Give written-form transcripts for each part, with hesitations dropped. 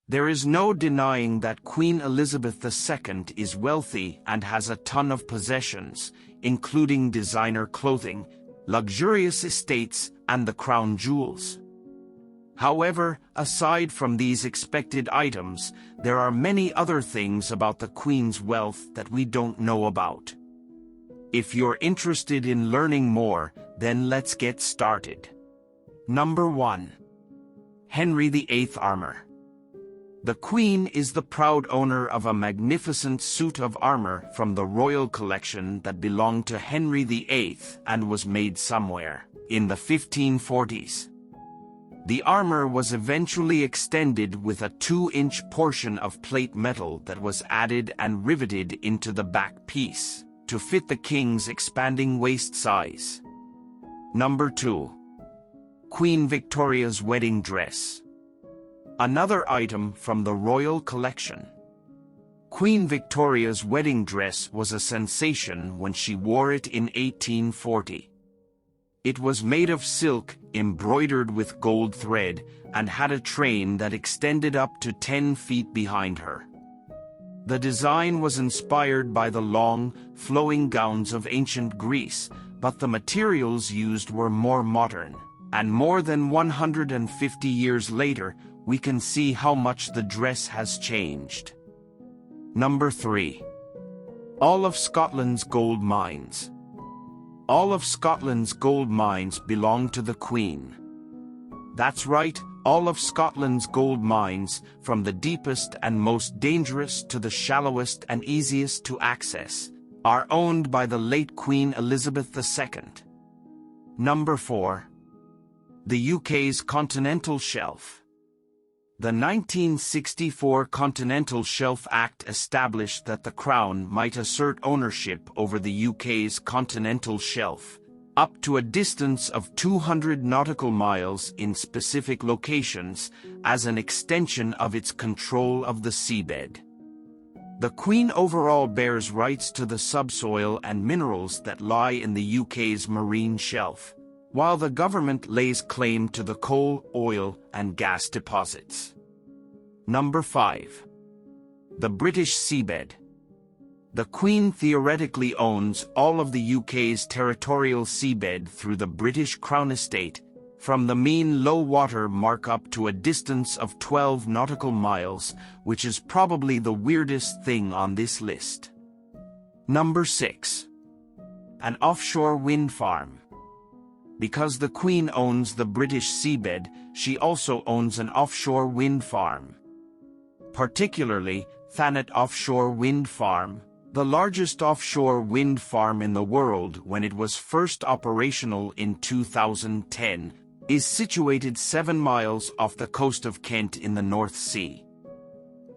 There is no denying that Queen Elizabeth II is wealthy and has a ton of possessions, including designer clothing, luxurious estates, and the crown jewels. However, aside from these expected items, there are many other things about the Queen's wealth that we don't know about. If you're interested in learning more, then let's get started. Number 1. Henry VIII Armour. The Queen is the proud owner of a magnificent suit of armor from the royal collection that belonged to Henry VIII and was made somewhere in the 1540s. The armor was eventually extended with a 2-inch portion of plate metal that was added and riveted into the back piece to fit the king's expanding waist size. Number 2. Queen Victoria's wedding dress. Another item from the royal collection. Queen Victoria's wedding dress was a sensation when she wore it in 1840. It was made of silk, embroidered with gold thread, and had a train that extended up to 10 feet behind her. The design was inspired by the long, flowing gowns of ancient Greece, but the materials used were more modern, and more than 150 years later, we can see how much the dress has changed. Number 3. All of Scotland's gold mines. All of Scotland's gold mines belong to the Queen. That's right, all of Scotland's gold mines, from the deepest and most dangerous to the shallowest and easiest to access, are owned by the late Queen Elizabeth II. Number 4. The UK's Continental Shelf. The 1964 Continental Shelf Act established that the Crown might assert ownership over the UK's continental shelf, up to a distance of 200 nautical miles in specific locations, as an extension of its control of the seabed. The Queen overall bears rights to the subsoil and minerals that lie in the UK's marine shelf, while the government lays claim to the coal, oil, and gas deposits. Number 5. The British Seabed. The Queen theoretically owns all of the UK's territorial seabed through the British Crown Estate, from the mean low water mark up to a distance of 12 nautical miles, which is probably the weirdest thing on this list. Number 6. An offshore wind farm. Because the Queen owns the British seabed, she also owns an offshore wind farm. Particularly, Thanet Offshore Wind Farm, the largest offshore wind farm in the world when it was first operational in 2010, is situated 7 miles off the coast of Kent in the North Sea.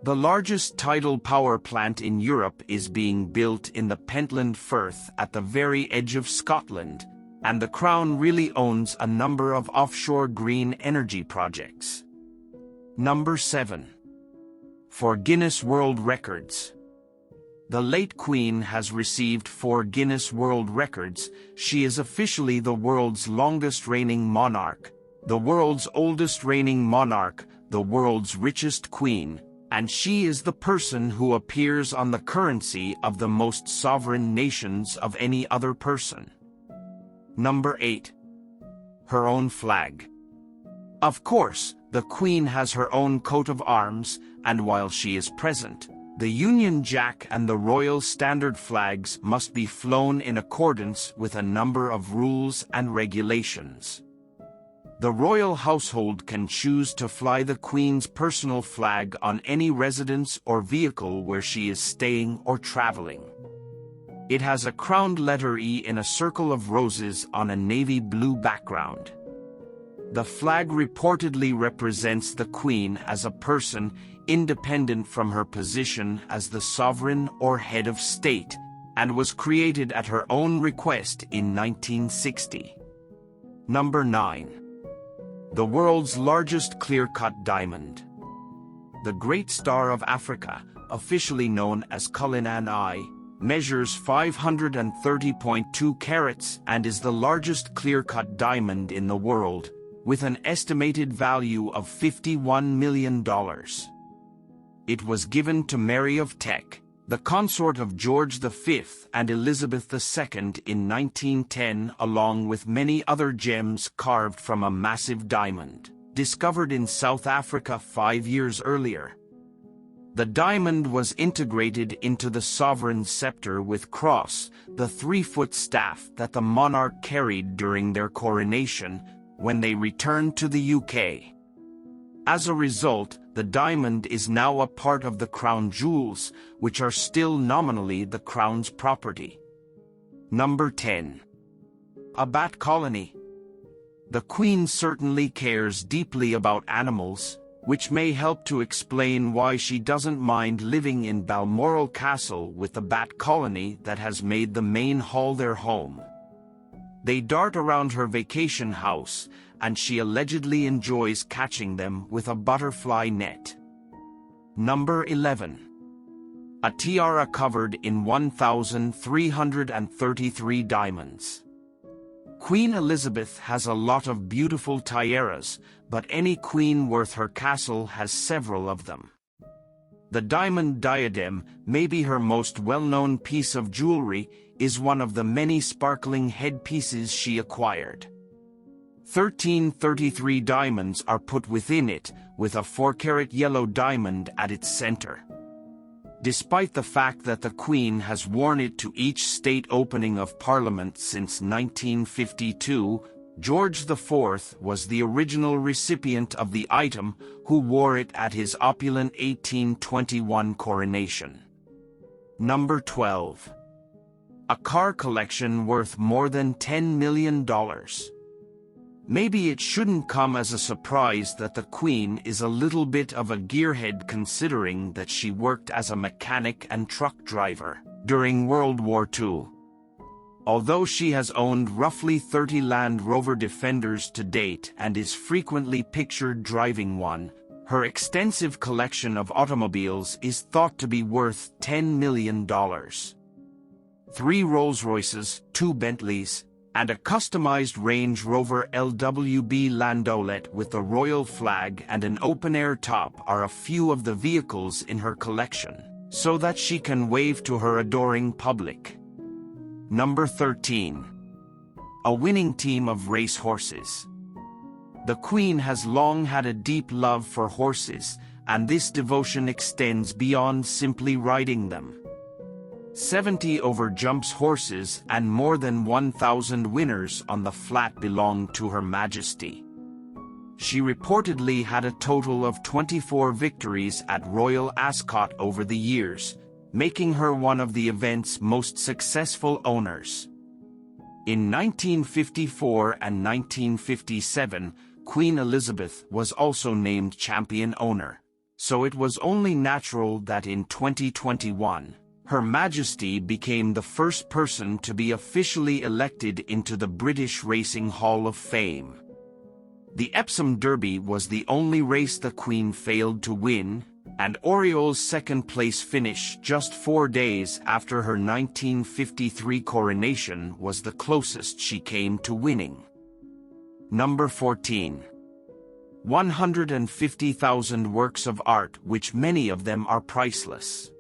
The largest tidal power plant in Europe is being built in the Pentland Firth at the very edge of Scotland, and the Crown really owns a number of offshore green energy projects. Number 7. For Guinness World Records. The late Queen has received 4 Guinness World Records. She is officially the world's longest reigning monarch, the world's oldest reigning monarch, the world's richest queen, and she is the person who appears on the currency of the most sovereign nations of any other person. Number 8. Her own flag. Of course, the Queen has her own coat of arms, and while she is present, the Union Jack and the Royal Standard flags must be flown in accordance with a number of rules and regulations. The royal household can choose to fly the Queen's personal flag on any residence or vehicle where she is staying or traveling. It has a crowned letter E in a circle of roses on a navy blue background. The flag reportedly represents the Queen as a person independent from her position as the sovereign or head of state, and was created at her own request in 1960. Number 9. The world's largest clear-cut diamond. The Great Star of Africa, officially known as Cullinan I, measures 530.2 carats and is the largest clear-cut diamond in the world, with an estimated value of $51 million. It was given to Mary of Teck, the consort of George V and Elizabeth II in 1910, along with many other gems carved from a massive diamond, discovered in South Africa 5 years earlier. The diamond was integrated into the sovereign's scepter with cross, the 3-foot staff that the monarch carried during their coronation when they returned to the UK. As a result, the diamond is now a part of the crown jewels, which are still nominally the crown's property. Number 10. A bat colony. The Queen certainly cares deeply about animals, which may help to explain why she doesn't mind living in Balmoral Castle with a bat colony that has made the main hall their home. They dart around her vacation house, and she allegedly enjoys catching them with a butterfly net. Number 11. A tiara covered in 1,333 diamonds. Queen Elizabeth has a lot of beautiful tiaras, but any queen worth her castle has several of them. The diamond diadem, maybe her most well-known piece of jewelry, is one of the many sparkling headpieces she acquired. 1,333 diamonds are put within it, with a 4-carat yellow diamond at its center. Despite the fact that the Queen has worn it to each state opening of Parliament since 1952, George IV was the original recipient of the item, who wore it at his opulent 1821 coronation. Number 12. A car collection worth more than $10 million. Maybe it shouldn't come as a surprise that the Queen is a little bit of a gearhead, considering that she worked as a mechanic and truck driver during World War II. Although she has owned roughly 30 Land Rover Defenders to date and is frequently pictured driving one, her extensive collection of automobiles is thought to be worth $10 million. 3 Rolls-Royces, 2 Bentleys, and a customized Range Rover LWB Landaulet with the royal flag and an open-air top are a few of the vehicles in her collection, so that she can wave to her adoring public. Number 13. A winning team of race horses. The Queen has long had a deep love for horses, and this devotion extends beyond simply riding them. 70 over-jumps horses and more than 1,000 winners on the flat belong to Her Majesty. She reportedly had a total of 24 victories at Royal Ascot over the years, making her one of the event's most successful owners. In 1954 and 1957, Queen Elizabeth was also named champion owner, so it was only natural that in 2021, Her Majesty became the first person to be officially elected into the British Racing Hall of Fame. The Epsom Derby was the only race the Queen failed to win, and Oriol's second-place finish just 4 days after her 1953 coronation was the closest she came to winning. Number 14. 150,000 works of art, which many of them are priceless.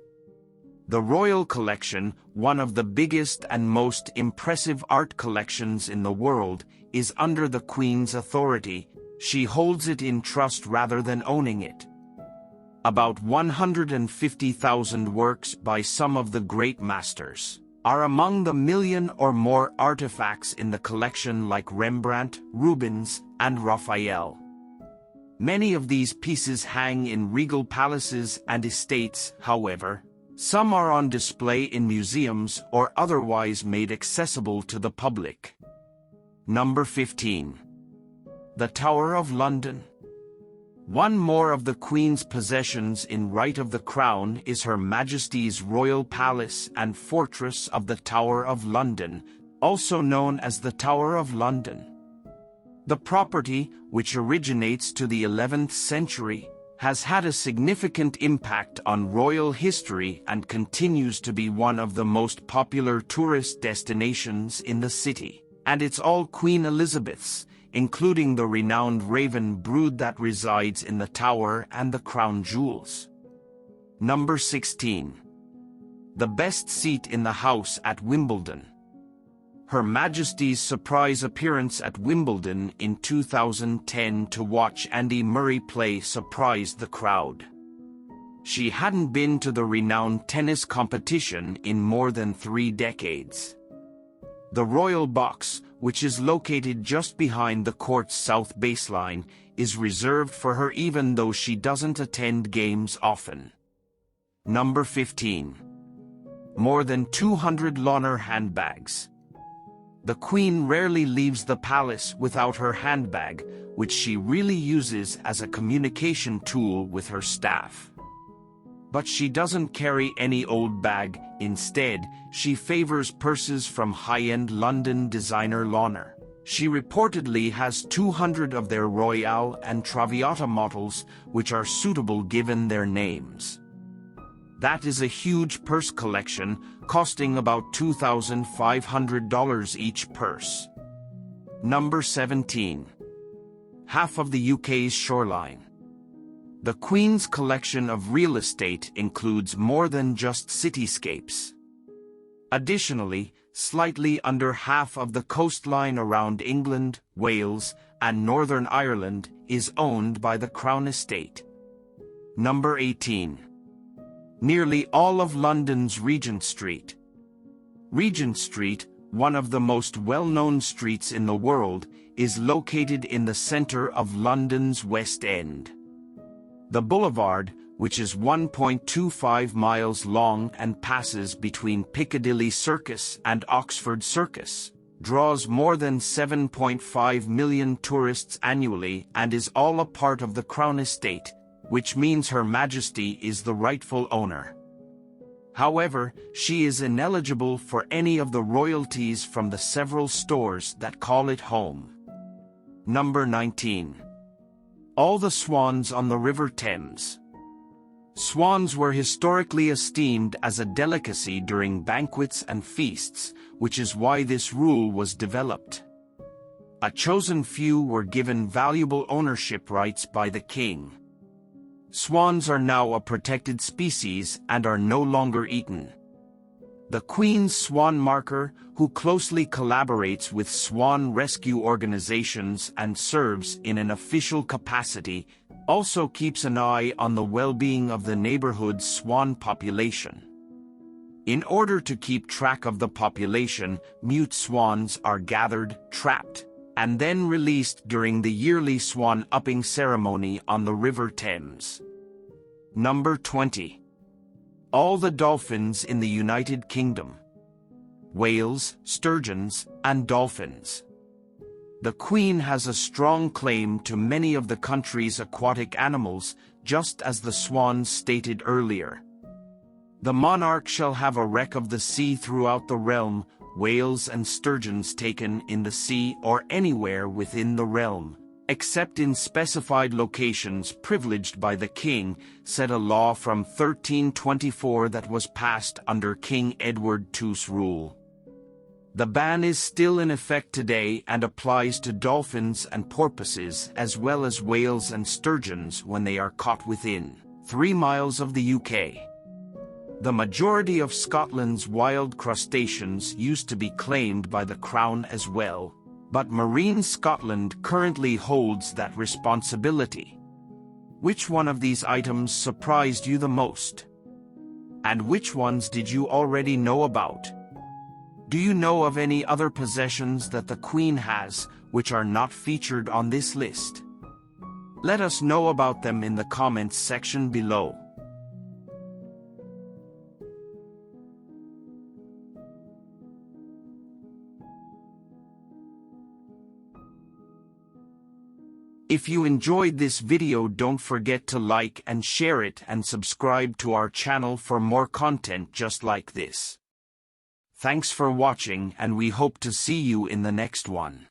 The Royal Collection, one of the biggest and most impressive art collections in the world, is under the Queen's authority. She holds it in trust rather than owning it. About 150,000 works by some of the great masters are among the 1 million or more artifacts in the collection, like Rembrandt, Rubens, and Raphael. Many of these pieces hang in regal palaces and estates, however. Some are on display in museums or otherwise made accessible to the public. Number 15. The Tower of London. One more of the Queen's possessions in right of the Crown is Her Majesty's Royal Palace and Fortress of the Tower of London, also known as the Tower of London. The property, which originates to the 11th century, has had a significant impact on royal history and continues to be one of the most popular tourist destinations in the city. And it's all Queen Elizabeth's, including the renowned raven brood that resides in the tower and the crown jewels. Number 16. The best seat in the house at Wimbledon. Her Majesty's surprise appearance at Wimbledon in 2010 to watch Andy Murray play surprised the crowd. She hadn't been to the renowned tennis competition in more than 3 decades. The Royal Box, which is located just behind the court's south baseline, is reserved for her even though she doesn't attend games often. Number 15. More than 200 Launer handbags. The Queen rarely leaves the palace without her handbag, which she really uses as a communication tool with her staff. But she doesn't carry any old bag. Instead, she favors purses from high-end London designer Launer. She reportedly has 200 of their Royale and Traviata models, which are suitable given their names. That is a huge purse collection, costing about $2,500 each purse. Number 17. Half of the UK's shoreline. The Queen's collection of real estate includes more than just cityscapes. Additionally, slightly under half of the coastline around England, Wales, and Northern Ireland is owned by the Crown Estate. Number 18. Nearly all of London's Regent Street. Regent Street, one of the most well-known streets in the world, is located in the centre of London's West End. The boulevard, which is 1.25 miles long and passes between Piccadilly Circus and Oxford Circus, draws more than 7.5 million tourists annually and is all a part of the Crown Estate, which means Her Majesty is the rightful owner. However, she is ineligible for any of the royalties from the several stores that call it home. Number 19. All the swans on the River Thames. Swans were historically esteemed as a delicacy during banquets and feasts, which is why this rule was developed. A chosen few were given valuable ownership rights by the king. Swans are now a protected species and are no longer eaten. The Queen's Swan Marker, who closely collaborates with swan rescue organizations and serves in an official capacity, also keeps an eye on the well-being of the neighborhood's swan population. In order to keep track of the population, mute swans are gathered, trapped, and then released during the yearly swan upping ceremony on the River Thames. Number 20. All the dolphins in the United Kingdom. Whales, sturgeons, and dolphins. The Queen has a strong claim to many of the country's aquatic animals, just as the swans stated earlier. The monarch shall have a wreck of the sea throughout the realm, whales and sturgeons taken in the sea or anywhere within the realm, except in specified locations privileged by the king, said a law from 1324 that was passed under King Edward II's rule. The ban is still in effect today and applies to dolphins and porpoises as well as whales and sturgeons when they are caught within 3 miles of the UK. The majority of Scotland's wild crustaceans used to be claimed by the Crown as well, but Marine Scotland currently holds that responsibility. Which one of these items surprised you the most? And which ones did you already know about? Do you know of any other possessions that the Queen has which are not featured on this list? Let us know about them in the comments section below. If you enjoyed this video, don't forget to like and share it and subscribe to our channel for more content just like this. Thanks for watching and we hope to see you in the next one.